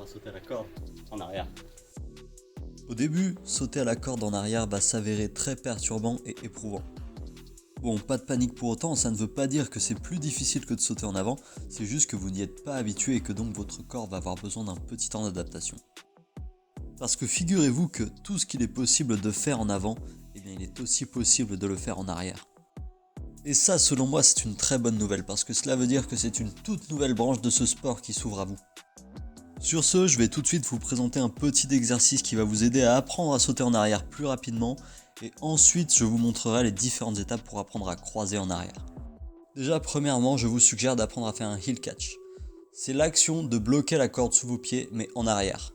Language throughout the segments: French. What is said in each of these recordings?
à sauter à la corde en arrière. Au début, sauter à la corde en arrière va s'avérer très perturbant et éprouvant. Bon, pas de panique pour autant, ça ne veut pas dire que c'est plus difficile que de sauter en avant, c'est juste que vous n'y êtes pas habitué et que donc votre corps va avoir besoin d'un petit temps d'adaptation. Parce que figurez-vous que tout ce qu'il est possible de faire en avant, eh bien il est aussi possible de le faire en arrière. Et ça, selon moi, c'est une très bonne nouvelle, parce que cela veut dire que c'est une toute nouvelle branche de ce sport qui s'ouvre à vous. Sur ce, je vais tout de suite vous présenter un petit exercice qui va vous aider à apprendre à sauter en arrière plus rapidement, et ensuite je vous montrerai les différentes étapes pour apprendre à croiser en arrière. Déjà, premièrement, je vous suggère d'apprendre à faire un heel catch. C'est l'action de bloquer la corde sous vos pieds, mais en arrière.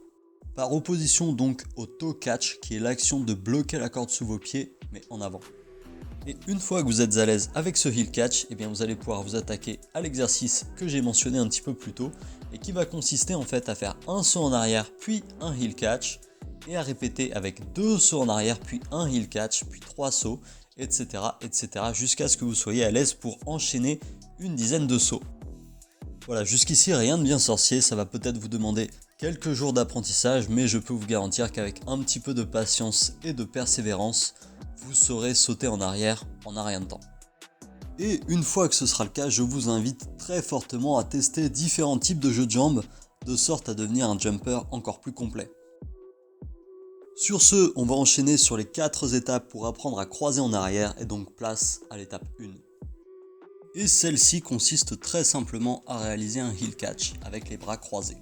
Par opposition donc au toe catch, qui est l'action de bloquer la corde sous vos pieds, mais en avant. Et une fois que vous êtes à l'aise avec ce heel catch, eh bien vous allez pouvoir vous attaquer à l'exercice que j'ai mentionné un petit peu plus tôt, et qui va consister en fait à faire un saut en arrière, puis un heel catch, et à répéter avec 2 sauts en arrière, puis un heel catch, puis 3 sauts, etc. etc. jusqu'à ce que vous soyez à l'aise pour enchaîner une dizaine de sauts. Voilà, jusqu'ici rien de bien sorcier, ça va peut-être vous demander quelques jours d'apprentissage, mais je peux vous garantir qu'avec un petit peu de patience et de persévérance, vous saurez sauter en arrière en un rien de temps. Et une fois que ce sera le cas, je vous invite très fortement à tester différents types de jeux de jambes, de sorte à devenir un jumper encore plus complet. Sur ce, on va enchaîner sur les 4 étapes pour apprendre à croiser en arrière, et donc place à l'étape 1. Et celle-ci consiste très simplement à réaliser un heel catch avec les bras croisés.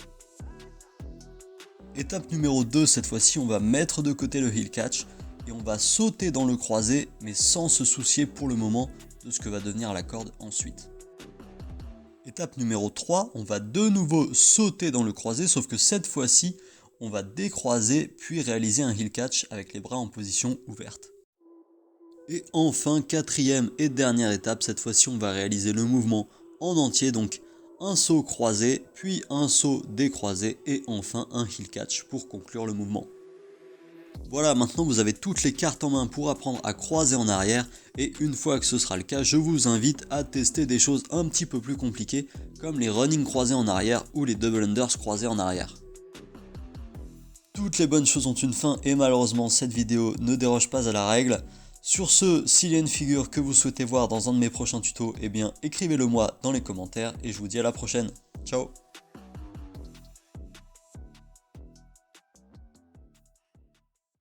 Étape numéro 2, cette fois-ci, on va mettre de côté le heel catch et on va sauter dans le croisé, mais sans se soucier pour le moment de ce que va devenir la corde ensuite. Étape numéro 3, on va de nouveau sauter dans le croisé, sauf que cette fois-ci, on va décroiser puis réaliser un heel catch avec les bras en position ouverte. Et enfin, 4e et dernière étape, cette fois-ci on va réaliser le mouvement en entier, donc un saut croisé, puis un saut décroisé et enfin un heel catch pour conclure le mouvement. Voilà, maintenant vous avez toutes les cartes en main pour apprendre à croiser en arrière, et une fois que ce sera le cas, je vous invite à tester des choses un petit peu plus compliquées comme les running croisés en arrière ou les double unders croisés en arrière. Toutes les bonnes choses ont une fin et malheureusement cette vidéo ne déroge pas à la règle. Sur ce, s'il y a une figure que vous souhaitez voir dans un de mes prochains tutos, eh bien écrivez-le moi dans les commentaires et je vous dis à la prochaine. Ciao!